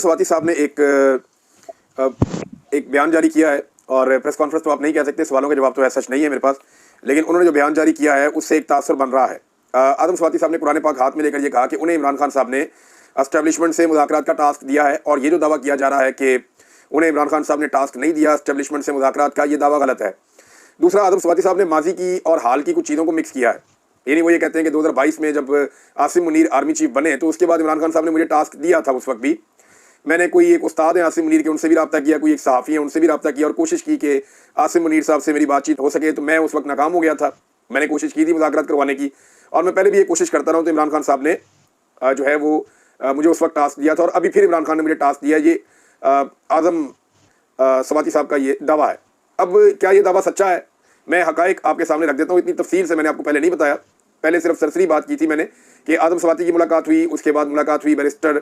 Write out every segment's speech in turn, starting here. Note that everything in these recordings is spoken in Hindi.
सवाती साहब ने एक बयान जारी किया है और प्रेस कॉन्फ्रेंस तो आप नहीं कह सकते, सवालों के जवाब तो ऐसा सच नहीं है मेरे पास, लेकिन उन्होंने जो बयान जारी किया है उससे एक तासुर बन रहा है। आदम सवाती साहब ने कुरान पाक हाथ में लेकर ये कहा कि उन्हें इमरान खान साहब ने एस्टेब्लिशमेंट से मुज़ाकरात का टास्क दिया है, और ये जो दावा किया जा रहा है कि उन्हें इमरान खान साहब ने टास्क नहीं दिया एस्टेब्लिशमेंट से मुज़ाकरात का, ये दावा गलत है। दूसरा, आदम सवाती साहब ने माजी की और हाल की कुछ चीज़ों को मिक्स किया है। यानी वो ये कहते हैं कि 2022 में जब आसिम मुनीर आर्मी चीफ बने तो उसके बाद इमरान खान साहब ने मुझे टास्क दिया था। उस वक्त भी मैंने कोई एक उस्ताद है आसिम मुनीर के, उनसे भी रब्ता किया, कोई एक सहाफ़ी है उनसे भी रब्ता किया और कोशिश की कि आसिम मुनीर साहब से मेरी बातचीत हो सके, तो मैं उस वक्त नाकाम हो गया था। मैंने कोशिश की थी मुज़ाकरात करवाने की, और मैं पहले भी ये कोशिश करता रहा हूँ। तो इमरान खान साहब ने जो है वो मुझे उस वक्त टास्क दिया था, और अभी फिर इमरान खान ने मुझे टास्क दिया। ये आदम सवाती साहब का ये दावा है। अब क्या ये दावा सच्चा है? मैं हकायक आपके सामने रख देता हूँ। इतनी तफसील से मैंने आपको पहले नहीं बताया। पहले सिर्फ सरसरी बात की थी मैंने कि आदम सवाती की मुलाकात हुई, उसके बाद मुलाकात हुई बैरिस्टर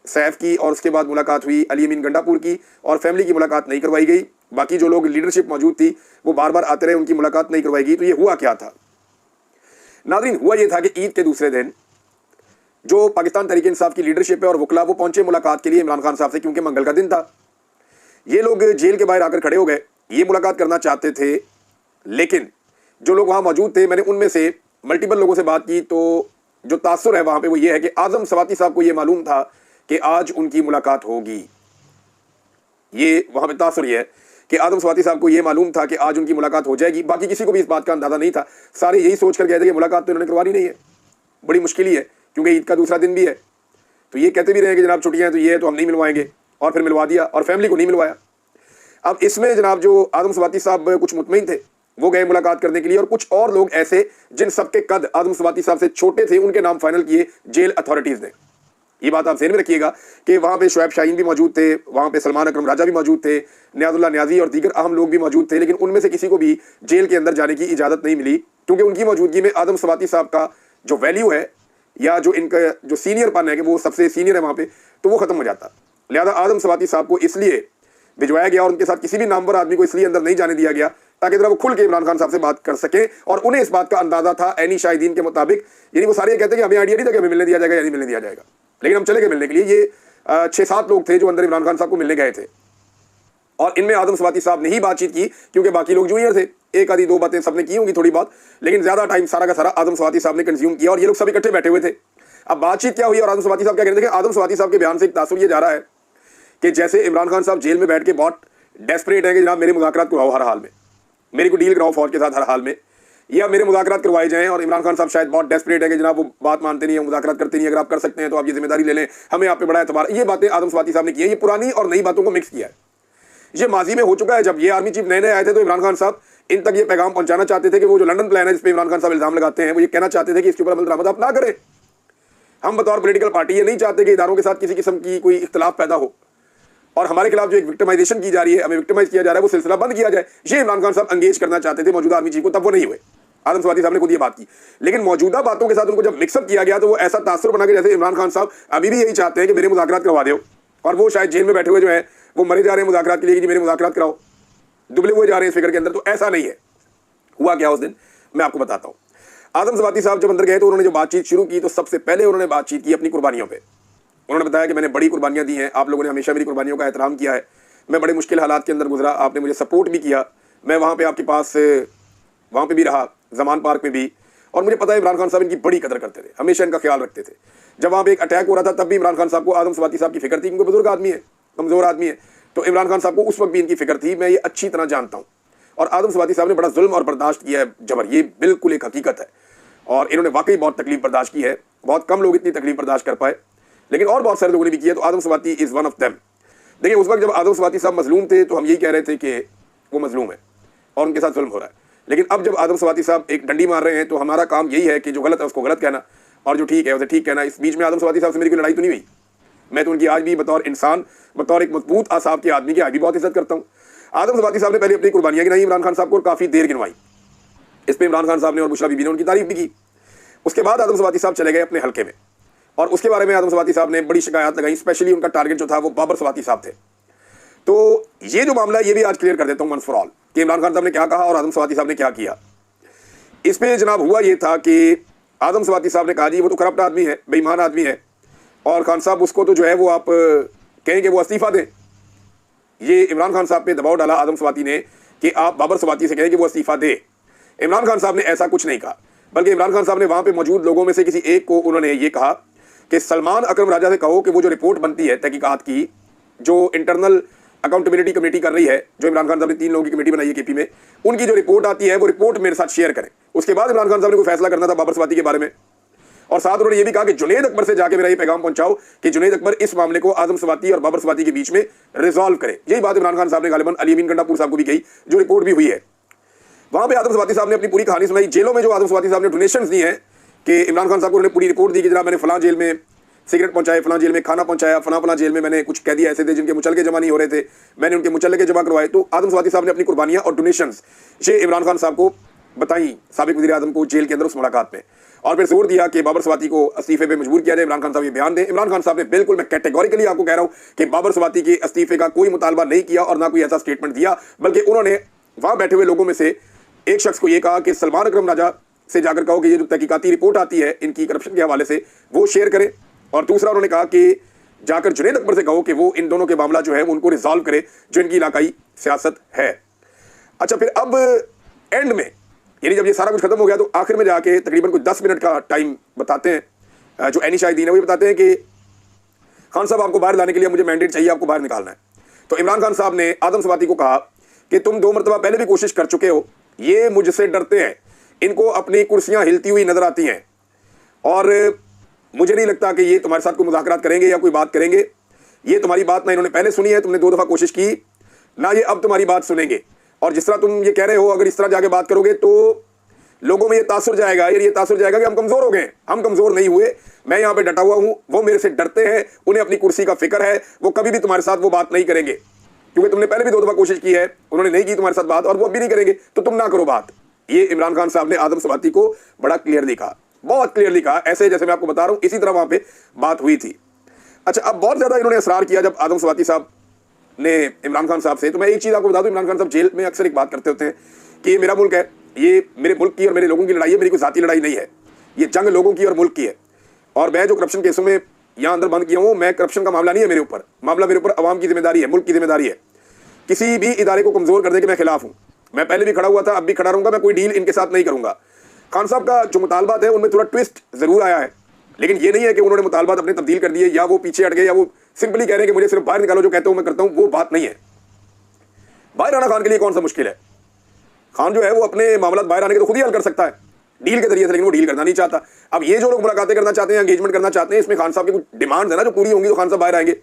सैफ की, और उसके बाद मुलाकात हुई अली अमीन गंडापुर की, और फैमिली की मुलाकात नहीं करवाई गई। बाकी जो लोग लीडरशिप मौजूद थी वो बार बार आते रहे, उनकी मुलाकात नहीं करवाई गई। तो ये हुआ क्या था नाज़रीन? हुआ ये था कि ईद के दूसरे दिन जो पाकिस्तान तहरीक इंसाफ की लीडरशिप है और वकला, वो पहुंचे मुलाकात के लिए इमरान खान साहब से, क्योंकि मंगल का दिन था। ये लोग जेल के बाहर आकर खड़े हो गए, ये मुलाकात करना चाहते थे, लेकिन जो लोग वहां मौजूद थे, मैंने उनमें से मल्टीपल लोगों से बात की, तो जो तासुर है वहां पे वो ये है कि आदम सवाती साहब को ये मालूम था कि आज उनकी मुलाकात होगी। ये वहां पे तासुर ये है कि आदम सवाती साहब को ये मालूम था कि आज उनकी मुलाकात हो जाएगी। बाकी किसी को भी इस बात का अंदाजा नहीं था। सारे यही सोच कर गए थे कि मुलाकात तो इन्होंने करवानी नहीं है, बड़ी मुश्किल ही है, क्योंकि ईद का दूसरा दिन भी है। तो ये कहते भी रहे कि जनाब छुट्टियां तो ये है, तो हम नहीं मिलवाएंगे, और फिर मिलवा दिया और फैमिली को नहीं मिलवाया। अब इसमें जनाब जो आदम सवाती साहब कुछ मुतमईन थे, वो गए मुलाकात करने के लिए, और कुछ और लोग ऐसे जिन सबके कद आदम सवाती साहब से छोटे थे, उनके नाम फाइनल किए जेल अथॉरिटीज़ ने। ये बात आप ज़हन में रखिएगा कि वहाँ पे शुएब शाहीन भी मौजूद थे, वहाँ पे सलमान अकरम राजा भी मौजूद थे, नियाज़ुल्लाह नियाज़ी और दीगर अहम लोग भी मौजूद थे, लेकिन उनमें से किसी को भी जेल के अंदर जाने की इजाज़त नहीं मिली, क्योंकि उनकी मौजूदगी में आदम सवाती साहब का जो वैल्यू है, या जो इनका जो सीनियर पन है कि वो सबसे सीनियर है वहाँ पे, तो वो ख़त्म हो जाता। लिहाजा आदम सवाती साहब को इसलिए भिजवाया गया, और उनके साथ किसी भी नामवर आदमी को इसलिए अंदर नहीं जाने दिया गया ताकि जरा वो खुल के इमरान खान साहब से बात कर सके। और उन्हें इस बात का अंदाजा था ऐनी शाहिदीन के मुताबिक, यानी वो सारे कहते हैं कि हमें आइडिया नहीं था कि हमें मिलने दिया जाएगा या नहीं मिलने दिया जाएगा, लेकिन हम चले गए मिलने के लिए। ये 6-7 लोग थे जो अंदर इमरान खान साहब को मिलने गए थे, और इनमें आदम सवाती साहब ने ही बातचीत की, क्योंकि बाकी लोग जूनियर थे। एक आधी दो बातें सबने की होंगी थोड़ी बहुत, लेकिन ज्यादा टाइम सारा का सारा आदम सवाती साहब ने कंज्यूम किया, और ये लोग सब इकट्ठे बैठे हुए थे। अब बातचीत क्या हुई और आदम सवाती साहब क्या कहते थे? आदम सवाती साहब के बयान से एक तासुर ये जा रहा है कि जैसे इमरान खान साहब जेल में बैठ के बहुत डेस्परेट है कि जनाब मेरे मुज़ाकरात करवाओ हर हाल में, मेरी को डील कराओ फौज के साथ हर हाल में, या मेरे मुज़ाकरात करवाए जाएं। और इमरान खान साहब शायद बहुत डेस्परेट है कि जनाब वो बात मानते नहीं है, मुज़ाकरात करते नहीं, अगर आप कर सकते हैं तो आप ये जिम्मेदारी ले लें, हमें आप पे बड़ा एतबार। ये बातें आदम सवाती साहब ने की है। ये पुरानी और नई बातों को मिक्स किया है। ये माजी में हो चुका है। जब ये आर्मी चीफ नए नए आए थे तो इमरान खान साहब इन तक ये पैगाम पहुंचाना चाहते थे कि वो जो लंदन प्लान है जिस पे इमरान खान साहब इल्जाम लगाते हैं, वो ये कहना चाहते थे कि इसके ऊपर अमल दरामद आप ना करें। हम बतौर पॉलिटिकल पार्टी ये नहीं चाहते कि इदारों के साथ किसी किस्म की कोई इख्तलाफ पैदा हो, और हमारे खिलाफ जो एक विक्टिमाइजेशन की जा रही है, हमें विक्टिमाइज किया जा रहा है, वो सिलसिला बंद किया जाए। ये इमरान खान साहब एंगेज करना चाहते थे मौजूदा आर्मी चीफ को, तब वो नहीं हुए। आदम सवाती साहब ने खुद ये बात की, लेकिन मौजूदा बातों के साथ उनको जब मिक्सअप किया गया तो वो ऐसा तासुर बना कि जैसे इमरान खान साहब अभी भी यही चाहते हैं कि मेरे मुज़ाकरात करवा दो, और वो शायद जेल में बैठे हुए जो है वो मरे जा रहे हैं मुज़ाकरात के लिए कि मेरे मुज़ाकरात कराओ, दुबले हुए जा रहे हैं इस फिक्र के अंदर। तो ऐसा नहीं है। हुआ क्या उस दिन मैं आपको बताता हूँ। आदम सवाती साहब जब अंदर गए तो उन्होंने जो बातचीत शुरू की, तो सबसे पहले उन्होंने बातचीत की अपनी कुर्बानियों पे। उन्होंने बताया कि मैंने बड़ी कुर्बानियां दी हैं, आप लोगों ने हमेशा मेरी कुर्बानियों का एहतराम किया है, मैं बड़े मुश्किल हालात के अंदर गुजरा, आपने मुझे सपोर्ट भी किया, मैं वहाँ पे आपके पास वहाँ पे भी रहा, जमान पार्क में भी, और मुझे पता है इमरान खान साहब इनकी बड़ी कदर करते थे, हमेशा इनका ख्याल रखते थे। जब वहाँ पे एक अटैक हो रहा था तब भी इमरान खान साहब को आदम सवाती साहब की फिक्र थी, क्योंकि बुजुर्ग आदमी है, कमज़ोर आदमी है, तो इमरान खान साहब को उस वक्त भी इनकी फिक्र थी। मैं ये अच्छी तरह जानता हूँ। और आदम सवाती साहब ने बड़ा जुल्म और बर्दाश्त किया है, जबर, ये बिल्कुल एक हकीकत है, और इन्होंने वाकई बहुत तकलीफ बर्दाश्त की है। बहुत कम लोग इतनी तकलीफ बर्दाश्त कर पाए, लेकिन और बहुत सारे लोगों ने भी किया। तो Adam Swati is one of them. देखिए, उस वक्त जब आदम सवाती साहब मजलूम थे तो हम यही कह रहे थे कि वो मजलूम है और उनके साथ जुल्म हो रहा है, लेकिन अब जब आदम सवाती साहब एक डंडी मार रहे हैं तो हमारा काम यही है कि जो गलत है उसको गलत कहना, और जो ठीक है उसे ठीक कहना। इस बीच में आदम सवाती साहब से मेरी कोई लड़ाई तो नहीं हुई। मैं तो उनकी आज भी बतौर इंसान, बतौर एक मजबूत आसाब के आदमी की आज भी बहुत इज्जत करता हूँ। आदम सवाती साहब ने पहले अपनी कुर्बानियाँ गिनाई इमरान खान साहब को, और काफ़ी देर गिनवाई। इस पर इमरान खान साहब ने और बुशरा बीबी ने उनकी तारीफ भी की। उसके बाद आदम सवाती साहब चले गए अपने हल्के में, और उसके बारे में आदम सवाती साहब ने बड़ी शिकायत लगाई। स्पेशली उनका टारगेट जो था वो बाबर सवाती साहब थे। तो ये जो मामला है ये भी आज क्लियर कर देता हूँ वंस फॉर ऑल कि इमरान खान साहब ने क्या कहा और आदम सवाती साहब ने क्या किया। इस पे जनाब हुआ ये था कि आदम सवाती साहब ने कहा जी वो तो करप्ट आदमी है, बेईमान आदमी है, और खान साहब उसको तो जो है वो आप कहें कि वो इस्तीफा दें। ये इमरान खान साहब पे दबाव डाला आदम स्वाति ने कि आप बाबर स्वाति से कहें कि वो इस्तीफा दे। इमरान खान साहब ने ऐसा कुछ नहीं कहा, बल्कि इमरान खान साहब ने वहां पे मौजूद लोगों में से किसी एक को उन्होंने ये कहा कि सलमान अकरम राजा से कहो कि वो जो रिपोर्ट बनती है तहकीकात की, जो इंटरनल अकाउंटेबिलिटी कमेटी कर रही है, जो इमरान खान साहब ने 3 लोगों की कमेटी बनाई है केपी में, उनकी जो रिपोर्ट आती है वो रिपोर्ट मेरे साथ शेयर करें। उसके बाद इमरान खान साहब ने कोई फैसला करना था बाबर स्वाति के बारे में। और साथ उन्होंने ये भी कहा कि जुनैद अकबर से जाके मेरा ये पैगाम पहुंचाओ कि जुनैद अकबर इस मामले को आदम स्वाति और बाबर स्वाति के बीच में रिजॉल्व करे। यही बात इमरान खान साहब ने गालिबन अली अमीन गंडापुर साहब को भी कही, जो रिपोर्ट भी हुई है। वहां पे आदम स्वाति साहब ने अपनी पूरी कहानी सुनाई। जेलों में जो आदम स्वाति साहब ने डोनेशंस दी हैं कि इमरान खान साहब को उन्होंने पूरी रिपोर्ट दी कि जनाब मैंने फलां जेल में सिगरेट पहुंचाए, फलां जेल में खाना पहुंचाया, फलां जेल में मैंने कुछ कैदी ऐसे थे जिनके मुचलके जमा नहीं हो रहे थे, मैंने उनके मुचलके जमा करवाए। तो आदम स्वाति साहब ने अपनी कुर्बानियां और डोनेशंस ये इमरान खान साहब को बताई, साबिक वज़ीर आज़म को जेल के अंदर उस मुलाकात में, और फिर जोर दिया कि बाबर स्वाति को इस्तीफे पे मजबूर किया जाए। इमरान खान साहब ये बयान दें। इमरान खान साहब ने बिल्कुल, मैं कैटेगोरिकली आपको कह रहा हूं कि बाबर स्वाति के इस्तीफे का कोई मुतालबा नहीं किया और ना कोई ऐसा स्टेटमेंट दिया, बल्कि उन्होंने वहां बैठे हुए लोगों में से एक शख्स को यह कहा कि सलमान अकरम राजा से जाकर कहो कि ये जो तहकीकाती रिपोर्ट आती है इनकी करप्शन के हवाले से वो शेयर करें। और दूसरा उन्होंने कहा कि जाकर जुनैद अकबर से कहो कि वो इन दोनों के मामला जो है वो उनको रिजॉल्व करे, जो इनकी इलाकाई सियासत है। अच्छा, फिर अब एंड में, यानी जब ये सारा कुछ खत्म हो गया तो आखिर में जाके तकरीबन कुछ 10 मिनट का टाइम बताते हैं, जो एनी शाहिदीन है वो बताते हैं कि खान साहब आपको बाहर लाने के लिए मुझे मैंडेट चाहिए, आपको बाहर निकालना है। तो इमरान खान साहब ने आदम स्वाति को कहा कि तुम 2 मरतबा पहले भी कोशिश कर चुके हो, ये मुझसे डरते हैं, इनको अपनी कुर्सियां हिलती हुई नजर आती हैं और मुझे नहीं लगता कि ये तुम्हारे साथ कोई मुज़ाकरात करेंगे या कोई बात करेंगे। ये तुम्हारी बात ना इन्होंने पहले सुनी है, तुमने 2 दफ़ा कोशिश की, ना ये अब तुम्हारी बात सुनेंगे। और जिस तरह तुम ये कह रहे हो, अगर इस तरह जाके बात करोगे तो लोगों में ये तासुर जाएगा, ये तासुर जाएगा कि हम कमज़ोर हो गए। हम कमज़ोर नहीं हुए, मैं यहाँ पे डटा हुआ हूँ, वो मेरे से डरते हैं, उन्हें अपनी कुर्सी का फिक्र है, वो कभी भी तुम्हारे साथ वो बात नहीं करेंगे, क्योंकि तुमने पहले भी 2 दफ़ा कोशिश की है, उन्होंने नहीं की तुम्हारे साथ बात और वो अब भी नहीं करेंगे, तो तुम ना करो बात। ये इमरान खान साहब ने आदम स्वाति को बड़ा क्लियरली कहा, बहुत क्लियरली कहा, ऐसे जैसे मैं आपको बता रहा हूं इसी तरह वहां पे बात हुई थी। अच्छा, अब बहुत ज्यादा इन्होंने असरार किया जब आदम स्वाति साहब ने इमरान खान साहब से। तो मैं एक चीज आपको बता दूं, इमरान खान साहब जेल में अक्सर एक बात करते होते हैं कि ये मेरा मुल्क है, ये मेरे मुल्क की और मेरे लोगों की लड़ाई है, मेरी कोई जाती लड़ाई नहीं है, ये जंग लोगों की और मुल्क की है। और मैं जो करप्शन केसों में यहाँ अंदर बंद किया हूँ, मैं करप्शन का मामला नहीं है मेरे ऊपर, मामला मेरे ऊपर अवाम की जिम्मेदारी है, मुल्क की जिम्मेदारी है। किसी भी इदारे को कमजोर करने के मैं खिलाफ हूँ, मैं पहले भी खड़ा हुआ था, अब भी खड़ा रहूंगा, मैं कोई डील इनके साथ नहीं करूंगा। खान साहब का जो मुतालबात है उनमें थोड़ा ट्विस्ट जरूर आया है, लेकिन ये नहीं है कि उन्होंने मुतालबात अपने तब्दील कर दिए या वो पीछे हट गए या वो सिंपली कह रहे हैं कि मुझे सिर्फ बाहर निकालो, जो कहता हूं मैं करता हूं, वो बात नहीं है। बाहर आना खान के लिए कौन सा मुश्किल है? खान जो है वो अपने मामला बाहर आने के तो खुद ही हल कर सकता है डील के जरिए से, लेकिन वो डील करना नहीं चाहता। अब ये जो लोग मुलाकातें करना चाहते हैं, एंगेजमेंट करना चाहते हैं, इसमें खान साहब की कुछ डिमांड्स है ना जो पूरी होंगी तो खान साहब बाहर आएंगे।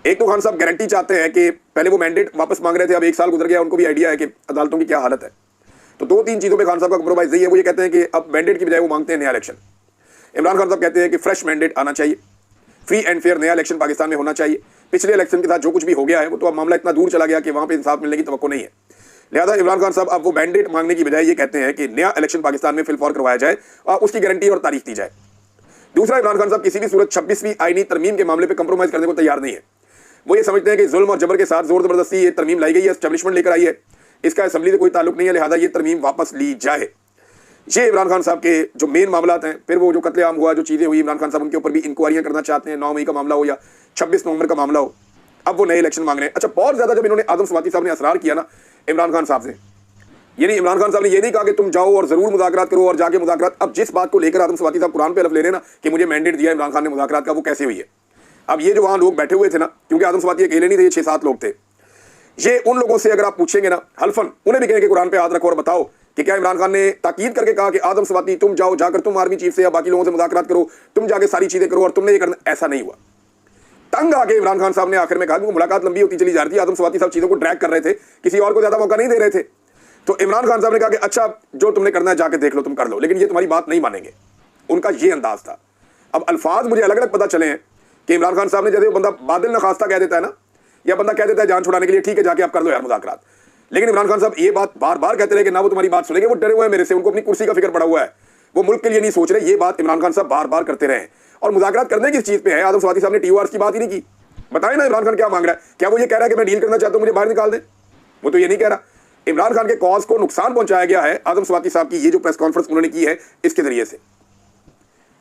एक तो खान साहब गारंटी चाहते हैं कि पहले वो मैंडेट वापस मांग रहे थे, अब 1 साल गुजर गया, उनको भी आइडिया है कि अदालतों की क्या हालत है। तो 2-3 चीजों पे खान साहब का कंप्रोमाइज यही है, वो ये कहते हैं कि अब मैंडेट की बजाय वो मांगते हैं नया इलेक्शन। इमरान खान साहब कहते हैं कि फ्रेश मैंडेट आना चाहिए, फ्री एंड फेयर नया इलेक्शन पाकिस्तान में होना चाहिए। पिछले इलेक्शन के साथ जो कुछ भी हो गया है वो तो अब मामला इतना दूर चला गया कि वहां पे इंसाफ मिलने की तवक्को नहीं है। लिहाजा इमरान खान साहब अब वो मैंडेट मांगने की बजाय ये कहते हैं कि नया इलेक्शन पाकिस्तान में फिलफौर करवाया जाए और उसकी गारंटी और तारीख दी जाए। दूसरा, इमरान खान साहब किसी भी सूरत 26वीं आईनी तरमीम के मामले पर कंप्रोमाइज करने को तैयार नहीं है। वो ये समझते हैं कि जुल्म और जबर के साथ जोर जबरदस्ती ये तरमीम लाई गई है, एस्टेब्लिशमेंट लेकर आई है, इसका असेंबली से कोई ताल्लुक नहीं है, लिहाजा ये तरमीम वापस ली जाए। ये इमरान खान साहब के जो मेन मामला हैं। फिर वो जो कत्लेआम हुआ, जो चीज़ें हुई, इमरान खान साहब उनके ऊपर भी इंक्वायरियां करना चाहते हैं, 9 मई का मामला हो या 26 नवंबर का मामला हो, अब वो नए इलेक्शन मांग रहे हैं। अच्छा, बहुत ज़्यादा जब इन्होंने आदम स्वाति साहब ने असरार किया ना इमरान खान साहब से, यानी इमरान खान साहब ने ये नहीं कहा कि तुम जाओ और जरूर मुज़ाकरात करो और जाके मुज़ाकरात, अब जिस बात को लेकर आदम स्वाति साहब कुरान पे हलफ ले रहे हैं ना कि मुझे मैंडेट दिया इमरान खान ने मुज़ाकरात का, वो कैसे हुई है? अब ये जो वहाँ लोग बैठे हुए थे ना, क्योंकि आदम स्वाति अकेले नहीं थे, ये 6-7 लोग थे, ये उन लोगों से अगर आप पूछेंगे ना हल्फन, उन्हें भी कहेंगे कुरान पे हाथ रखो और बताओ कि क्या इमरान खान ने ताकीद करके कहा कि आदम स्वाति तुम जाओ, जाकर तुम आर्मी चीफ से या बाकी लोगों से मुज़ाकरात करो, तुम जाके सारी चीजें करो और तुमने ये करना? ऐसा नहीं हुआ। तंग आके इमरान खान साहब ने आखिर में कहा कि वो मुलाकात लंबी होती चली जा रही थी, आदम स्वाति साहब चीजों को ड्रैग कर रहे थे, किसी और को ज्यादा मौका नहीं दे रहे थे। तो इमरान खान साहब ने कहा कि अच्छा जो तुमने करना है जाके देख लो, तुम कर लो, लेकिन ये तुम्हारी बात नहीं मानेंगे। उनका ये अंदाज था। अब अल्फाज मुझे अलग अलग पता चले हैं कि इमरान खान साहब ने जैसे वो बंदा बादल नखास्ता कह देता है ना, या बंदा कह देता है जान छुड़ाने के लिए ठीक है जाके आप कर लो यार मुज़ाकरात, लेकिन इमरान खान साहब ये बात बार बार कहते रहे कि ना वो तुम्हारी बात सुनेंगे, वो डरे हुए हैं मेरे से, उनको अपनी कुर्सी का फिक्र पड़ा हुआ है, वो मुल्क के लिए नहीं सोच रहे। ये बात इमरान खान साहब बार बार करते रहे। और मुज़ाकरात करने किस चीज़ पे है? आदम स्वाति साहब ने TORs की बात ही नहीं की। बताए ना इमरान खान क्या मांग रहा है? क्या वो ये कह रहा है कि मैं डील करना चाहता हूँ, मुझे बाहर निकाल दें? वो तो ये नहीं कह रहा। इमरान खान के कॉज को नुकसान पहुंचाया गया है आदम स्वाति साहब की ये जो प्रेस कॉन्फ्रेंस उन्होंने की है इसके जरिए से।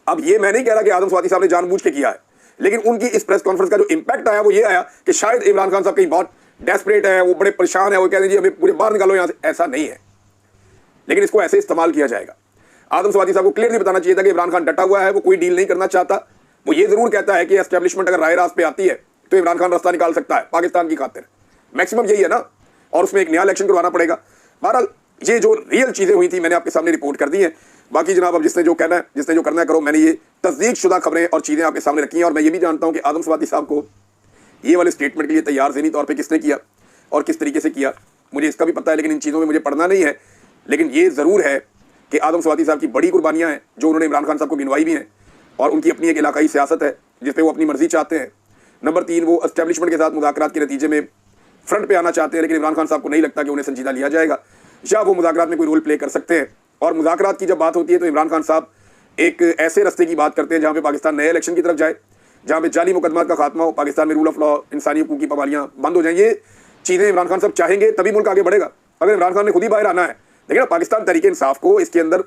अब ये मैं नहीं कह रहा कि आदम स्वाति साहब ने जानबूझ के किया है, लेकिन उनकी इस प्रेस कॉन्फ्रेंस का जो इंपैक्ट आया वो ये आया कि शायद इमरान खान साहब कहीं बहुत डेस्परेट है, वो बड़े परेशान है, वो कह रहे हैं जी हमें पूरे बाहर निकालो यहां से। ऐसा नहीं है, लेकिन इसको ऐसे इस्तेमाल किया जाएगा। आदम स्वाति साहब को क्लियरली बताना चाहिए था कि इमरान खान डटा हुआ है, वो कोई डील नहीं करना चाहता। वो ये जरूर कहता है कि एस्टेब्लिशमेंट अगर राय रास्त पे आती है तो इमरान खान रास्ता निकाल सकता है पाकिस्तान की खातिर, मैक्सिमम यही है ना, और उसमें एक नया इलेक्शन करवाना पड़ेगा। बहरहाल ये जो रियल चीजें हुई थी मैंने आपके सामने रिपोर्ट कर दी है। बाकी जनाब अब जिसने जो कहना है, जिसने जो करना है करो। मैंने ये तस्दीक शुदा खबरें और चीजें आपके सामने रखी हैं, और मैं ये भी जानता हूं कि आदम स्वाति साहब को ये वाले स्टेटमेंट के लिए तैयार ज़हनी तौर पे किसने किया और किस तरीके से किया, मुझे इसका भी पता है, लेकिन इन चीज़ों में मुझे पढ़ना नहीं है। लेकिन ये ज़रूर है कि आदम स्वाति साहब की बड़ी कुर्बानियाँ हैं जो उन्होंने इमरान खान साहब को गिनवाई भी हैं, और उनकी अपनी एक इलाकाई सियासत है जिस पर वो अपनी मर्जी चाहते हैं। नंबर 3, वो एस्टेब्लिशमेंट के साथ मुज़ाकरात के नतीजे में फ्रंट पे आना चाहते हैं, लेकिन इमरान खान साहब को नहीं लगता कि उन्हें संजीदा लिया जाएगा या वो मुज़ाकरात में कोई रोल प्ले कर सकते हैं। और मुज़ाकरात की जब बात होती है तो इमरान खान साहब एक ऐसे रास्ते की बात करते हैं जहाँ पे पाकिस्तान नए इलेक्शन की तरफ जाए, जहाँ पे जाली मुकदमात का खात्मा हो, पाकिस्तान में रूल ऑफ लॉ, इंसानी हुकूक की पाबंदियाँ बंद हो जाएं। ये चीज़ें इमरान खान साहब चाहेंगे तभी मुल्क आगे बढ़ेगा। अगर इमरान खान ने खुद ही बाहर आना है, देखिए ना, पाकिस्तान तहरीक इंसाफ को इसके अंदर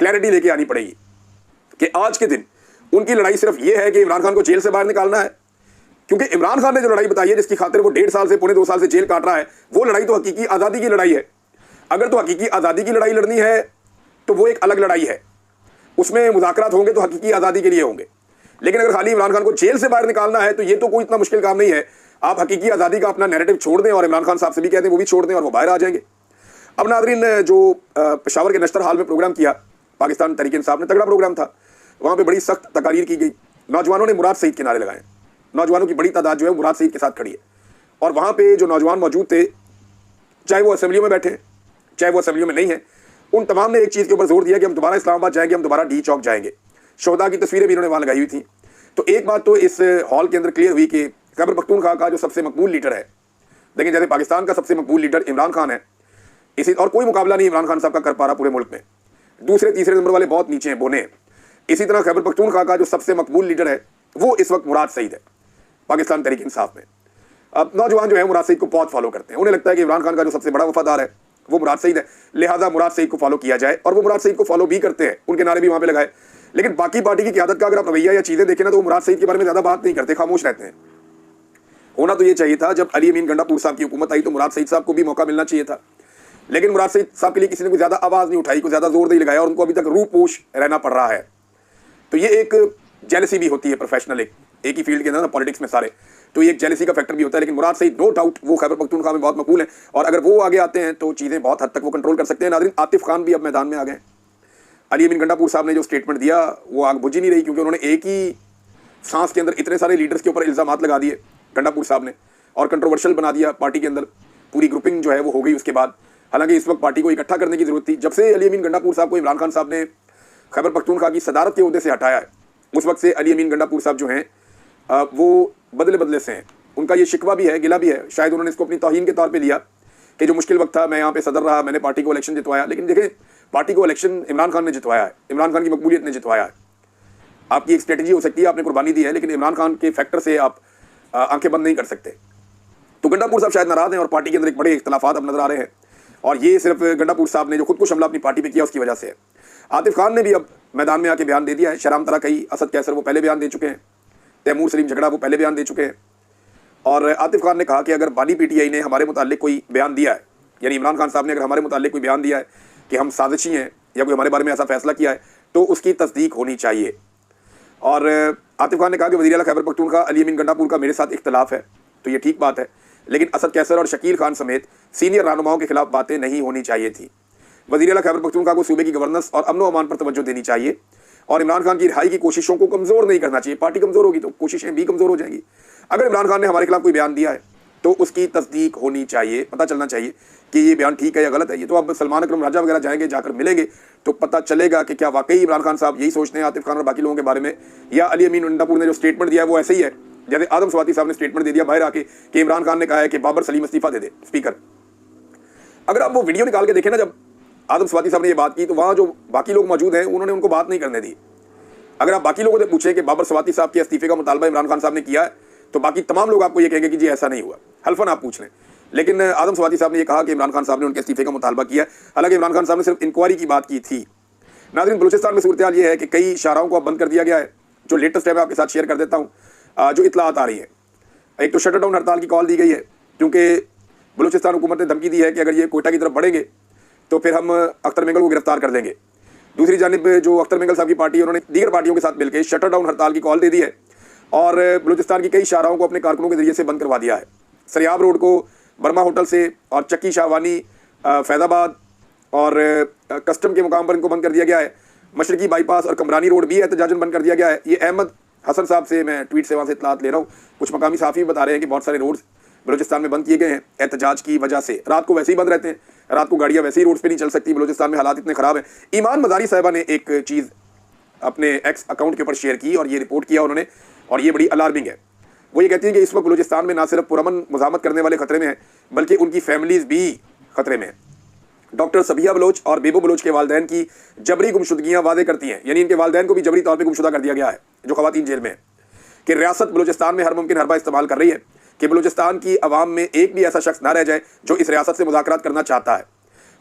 क्लैरिटी लेके आनी पड़ेगी कि आज के दिन उनकी लड़ाई सिर्फ ये है कि इमरान खान को जेल से बाहर निकालना है, क्योंकि इमरान खान ने जो लड़ाई बताई है जिसकी खातिर वो 1.5 साल से पौने 2 साल से जेल काट रहा है, वो लड़ाई तो हकीकी आज़ादी की लड़ाई है। अगर तो हकीकी आज़ादी की लड़ाई लड़नी है तो वो एक अलग लड़ाई है, उसमें मुज़ाकरात होंगे तो हकीकी आज़ादी के लिए होंगे। लेकिन अगर खाली इमरान खान को जेल से बाहर निकालना है तो ये तो कोई इतना मुश्किल काम नहीं है। आप हकीकी आज़ादी का अपना नैरेटिव छोड़ दें और इमरान खान साहब से भी कह दें वो भी छोड़ दें और वो बाहर आ जाएंगे। अब नाज़रीन, जो पेशावर के नश्तर हाल में प्रोग्राम किया पाकिस्तान तहरीक इंसाफ ने, तगड़ा प्रोग्राम था, वहाँ पे बड़ी सख्त तकारीर की गई। नौजवानों ने मुराद सईद के नारे लगाए, नौजवानों की बड़ी तादाद जो है मुराद सईद के साथ खड़ी है। और वहाँ पे जो नौजवान मौजूद थे, चाहे वो असेंबलियों में बैठे हैं चाहे वो असेंबलियों में नहीं है, उन तमाम ने एक चीज़ के ऊपर जोर दिया कि हम दोबारा इस्लामाबाद जाएंगे, हम दोबारा डी चौक जाएंगे। शोहदा की तस्वीरें भी इन्होंने वहाँ लगाई हुई थी। तो एक बात तो इस हॉल के अंदर क्लियर हुई कि खैबर पख्तूनख्वा का जो सबसे मकबूल लीडर है, लेकिन जैसे पाकिस्तान का सबसे मकबूल लीडर इमरान खान है, इसी और कोई मुकाबला नहीं इमरान खान साहब का कर पा रहा पूरे मुल्क में। दूसरे तीसरे नंबर वाले बहुत नीचे हैं, बोने हैं। इसी तरह खैबर पख्तूनख्वा का जो सबसे मकबूल लीडर है वो इस वक्त मुराद सईद है पाकिस्तान तहरीक इंसाफ में। अब नौजवान जो है मुराद सईद को बहुत फॉलो करते हैं, उन्हें लगता है कि इमरान खान का जो सबसे बड़ा वफादार है वो मुराद सईद है, लिहाजा मुराद सईद को फॉलो किया जाए, और वो मुराद सईद को फॉलो भी करते हैं, उनके नारे भी वहाँ पे लगाए। लेकिन बाकी पार्टी की क़यादत का अगर आप रवैया या चीज़ें देखें ना तो वो मुराद सईद के बारे में ज़्यादा बात नहीं करते, खामोश रहते हैं। होना तो ये चाहिए था, जब अली अमीन गंडापुर साहब की हुकूमत आई तो मुराद सईद साहब को भी मौका मिलना चाहिए था, लेकिन मुराद सईद साहब के लिए किसी ने कोई ज़्यादा आवाज़ नहीं उठाई, कोई ज़्यादा जोर नहीं लगाया, और उनको अभी तक रूपोश रहना पड़ रहा है। तो ये एक जेलसी भी होती है प्रोफेशनल, एक ही फील्ड के अंदर ना पॉलिटिक्स में सारे, तो ये एक जेलसी का फैक्टर भी होता है। लेकिन मुराद सईद नो डाउट वो खैबर पख्तूनख्वा में बहुत मकबूल है, और अगर वो आगे आते हैं तो चीज़ें बहुत हद तक वो कंट्रोल कर सकते हैं। नाज़रीन, आतिफ खान भी अब मैदान में आ गए। अली अमीन गंडापुर साहब ने जो स्टेटमेंट दिया वो आग बुझी नहीं रही, क्योंकि उन्होंने एक ही सांस के अंदर इतने सारे लीडर्स के ऊपर इल्ज़ामात लगा दिए गंडापुर साहब ने, और कंट्रोवर्शियल बना दिया पार्टी के अंदर। पूरी ग्रुपिंग जो है वो हो गई उसके बाद। हालांकि इस वक्त पार्टी को इकट्ठा करने की जरूरत थी। जब से अली अमीन गंडापुर साहब को इमरान खान साहब ने खैबर पख्तूनख्वा की सदारत के ओहदे से हटाया है, उस वक्त से अली अमीन गंडापुर साहब जो हैं वो बदले बदले से हैं। उनका ये शिकवा भी है, गिला भी है। शायद उन्होंने इसको अपनी तौहीन के तौर पे लिया कि जो मुश्किल वक्त था, मैं यहाँ पे सदर रहा, मैंने पार्टी को इलेक्शन जितवाया। लेकिन देखें, पार्टी को इलेक्शन इमरान खान ने जितवाया है, इमरान खान की मकबूलियत ने जितवाया है। आपकी एक स्ट्रेटजी हो सकती है, आपने कुर्बानी दी है, लेकिन इमरान खान के फैक्टर से आप आंखें बंद नहीं कर सकते। तो गंडापुर साहब शायद नाराज हैं और पार्टी के अंदर एक बड़े इख्तलाफात अब नजर आ रहे हैं, और ये सिर्फ गंडापुर साहब ने जो खुद को हमला अपनी पार्टी पे किया उसकी वजह से है। आतिफ खान ने भी अब मैदान में आके बयान दे दिया है। शराम तरा कई, असद कैसर वो पहले बयान दे चुके हैं, तैमूर सलीम झगड़ा वो पहले बयान दे चुके हैं। और आतिफ खान ने कहा कि अगर बानी पीटीआई ने हमारे मुतालिक कोई बयान दिया है, यानी इमरान खान साहब ने अगर हमारे मुतालिक कोई बयान दिया है कि हम साजिशी हैं या कोई हमारे बारे में ऐसा फैसला किया है, तो उसकी तस्दीक होनी चाहिए। और आतिफ खान ने कहा कि वज़ीर आला खैबर पख्तूनख्वा अली अमीन गंडापुर का मेरे साथ इख्तलाफ है, तो ये ठीक बात है, लेकिन असद कैसर और शकील खान समेत सीनियर रहनुमाओं के खिलाफ बातें नहीं होनी चाहिए थी। वज़ीर आला खैबर पख्तूनख्वा को सूबे की गवर्नेंस और अमन व अमान पर तवज्जो देनी चाहिए, और इमरान खान की रिहाई की कोशिशों को कमज़ोर नहीं करना चाहिए। पार्टी कमज़ोर होगी तो कोशिशें भी कमज़ोर हो जाएंगी। अगर इमरान खान ने हमारे खिलाफ कोई बयान दिया है तो उसकी तस्दीक होनी चाहिए, पता चलना चाहिए कि ये बयान ठीक है या गलत है। ये तो अब सलमान अकरम राजा वगैरह जाएंगे, जाकर मिलेंगे तो पता चलेगा कि क्या वाकई इमरान खान साहब यही सोचते हैं आतिफ खान और बाकी लोगों के बारे में, या अली अमीन गंडापुर ने जो स्टेटमेंट दिया है वो ऐसे ही है जैसे आदम स्वाति साहब ने स्टेटमेंट दे दिया बाहर आके कि इमरान खान ने कहा है कि बाबर सलीम इस्तीफा दे दे स्पीकर। अगर आप वो वीडियो निकाल के देखें ना, जब आदम स्वाति साहब ने ये बात की तो वहाँ जो बाकी लोग मौजूद हैं उन्होंने उनको बात नहीं करने दी। अगर आप बाकी लोगों से पूछें कि बाबर स्वाति साहब के इस्तीफे का मुतालबा इमरान खान साहब ने किया है, तो बाकी तमाम लोग आपको ये कहेंगे कि जी ऐसा नहीं हुआ, हल्फन आप पूछ लें। लेकिन आदम स्वाति साहब ने ये कहा कि इमरान खान साहब ने उनके इस्तीफे का मुतालबा किया। हालांकि इमरान खान साहब ने सिर्फ इंक्वायरी की बात की थी। नाज़रीन, बलूचिस्तान में सूरत हाल ये है कि कई शाहराओं को अब बंद कर दिया गया है। जो लेटेस्ट है मैं आपके साथ शेयर कर देता हूँ। जो इतलात आ रही हैं। एक तो शटर डाउन हड़ताल की कॉल दी गई है, क्योंकि बलूचिस्तान हुकूमत ने धमकी दी है कि अगर ये कोयटा की तरफ बढ़ेंगे तो फिर हम अख्तर मेंगल को गिरफ्तार कर देंगे। दूसरी जानिब जो अख्तर मेंगल साहब की पार्टी है, उन्होंने दीगर पार्टियों के साथ मिलकर शटर डाउन हड़ताल की कॉल दे दी है और बलूचिस्तान की कई शाहराहों को अपने कारकुनों के जरिए से बंद करवा दिया है। सरियाब रोड को बर्मा होटल से और चक्की शाहवानी फैज़ाबाद और कस्टम के मुकाम पर इनको बंद कर दिया गया है। मशरकी बाईपास और कमरानी रोड भी एहतजाजन बंद कर दिया गया है। ये अहमद हसन साहब से मैं ट्वीट सेवा से इतलात ले रहा हूँ। कुछ मकामी साफ़ी बता रहे हैं कि बहुत सारे रोड्स बलूचिस्तान में बंद किए गए हैं एहतजाज की वजह से। रात को वैसे ही बंद रहते हैं, रात को गाड़ियाँ वैसे ही रोड्स पे नहीं चल सकती। बलूचिस्तान में हालात इतने ख़राब हैं। ईमान मज़ारी साहिबा ने एक चीज़ अपने एक्स अकाउंट के ऊपर शेयर की और ये रिपोर्ट किया उन्होंने, और ये बड़ी अलार्मिंग है। वो ये कहती है कि इस वक्त बलूचिस्तान में ना सिर्फ पुरअमन मुज़ाहमत करने वाले खतरे में हैं, बल्कि उनकी फैमिलीज़ भी खतरे में हैं। डॉक्टर सबिया बलोच और बेबो बलोच के वालिदैन की जबरी गुमशुदगियाँ वादे करती हैं, यानी इनके वालिदैन को भी जबरी तौर पर गुमशुदा कर दिया गया है, जो ख़वातीन जेल में है, कि रियासत बलूचिस्तान में हर मुमकिन हरबा इस्तेमाल कर रही है कि बलूचिस्तान की अवाम में एक भी ऐसा शख्स ना रह जाए जो इस रियासत से मुज़ाकरात करना चाहता है।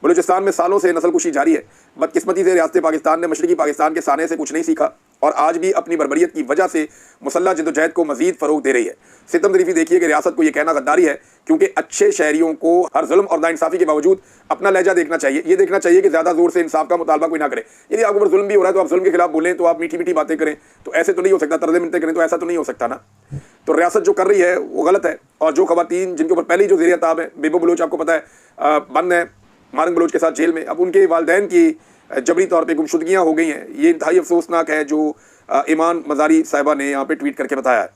बलूचिस्तान में सालों से नस्लकुशी जारी है। बदकिस्मती से रियासत पाकिस्तान ने मशरकी पाकिस्तान के साने से कुछ नहीं सीखा और आज भी अपनी बर्बरियत की वजह से मुसल्लह जद्दोजहद को मजीद फ़रोग दे रही है। सितम ज़रीफ़ी देखिए कि रियासत को यह कहना गद्दारी है, क्योंकि अच्छे शहरियों को हर जुल्म और नाइंसाफ़ी के बावजूद अपना लहजा देखना चाहिए। ये देखना चाहिए कि ज़्यादा ज़ोर से इंसाफ का मुतालबा कोई ना करे। यदि आपके ऊपर जुल्म भी हो रहा है तो आप जुल्म के खिलाफ बोलें, तो आप मीठी मीठी बातें करें, तो ऐसे तो नहीं हो सकता। तर्ज़े मिन्नतें करें तो ऐसा तो नहीं हो सकता ना। तो रियासत जो कर रही है वो गलत है। और जो ख़वातीन जिनके ऊपर पहले ही जो ज़ेर ताब है, बेबो बलोच आपको पता है बंद है मारंग बलोच के साथ जेल में, अब उनके वालिदैन की जबरी तौर पे गुमशुदगियाँ हो गई हैं। ये इंतहाई अफसोसनाक है जो ईमान मज़ारी साहिबा ने यहाँ पे ट्वीट करके बताया है।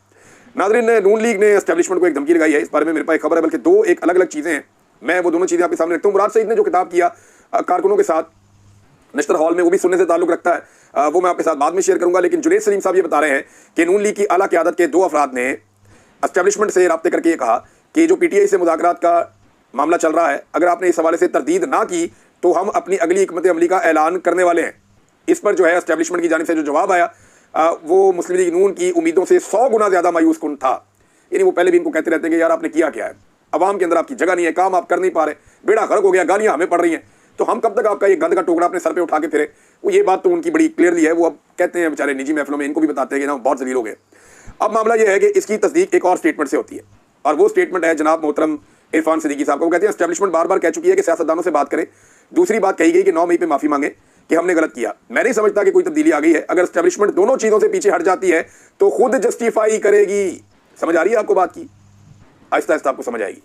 नाज़रीन, नून लीग ने एस्टेब्लिशमेंट को एक धमकी लगाई है। इस बारे में मेरे पास एक खबर है, बल्कि दो एक अलग अलग चीज़ें हैं। मैं वो दोनों चीज़ें आपके सामने रखता हूँ। मुराद सईद ने जो खिताब किया कारकुनों के साथ नश्तर हॉल में, वो भी सुनने से ताल्लुक़ रखता है, वो मैं आपके साथ बाद में शेयर करूँगा। लेकिन जुनैद सलीम साहब ये बता रहे हैं कि नून लीग की आला क़यादत के दो अफराद ने एस्टेब्लिशमेंट से रब्ते करके ये कहा कि जो PTI से मुज़ाकरात का मामला चल रहा है, अगर आपने इस हवाले से तरदीद ना की तो हम अपनी अगली हिकमत अमली का ऐलान करने वाले हैं। इस पर जो है एस्टेब्लिशमेंट की जानिब से जो जवाब आया वो मुस्लिम लीग नून की उम्मीदों से 100 गुना ज़्यादा मायूस कुन था। यानी वो पहले भी इनको कहते रहते हैं कि यार आपने किया क्या है, अवाम के अंदर आपकी जगह नहीं है, काम आप कर नहीं पा रहे, बेड़ा गर्क हो गया, गालियाँ हमें पड़ रही हैं, तो हम कब तक आपका ये गंद का टुकड़ा अपने सर पे उठा के फिरे। वो ये बात तो उनकी बड़ी क्लियरली है। वो अब कहते हैं बेचारे निजी महफिलों में, इनको भी बताते हैं कि ना बहुत जलील हो गए। अब मामला ये है कि इसकी तस्दीक एक और स्टेटमेंट से होती है, और वो स्टेटमेंट है जनाब मोहतरम इरफान सिद्दीकी साहब का। वो कहते हैं एस्टेब्लिशमेंट बार बार कह चुकी है कि सियासतदानों से बात करें। दूसरी बात कही गई कि 9 मई पे माफ़ी मांगे कि हमने गलत किया। मैं नहीं समझता कि कोई तब्दीली आ गई है। अगर एस्टेब्लिशमेंट दोनों चीज़ों से पीछे हट जाती है तो खुद जस्टिफाई करेगी। समझ आ रही है आपको बात की? आहिस्ता आहिस्ता आपको समझ आएगी।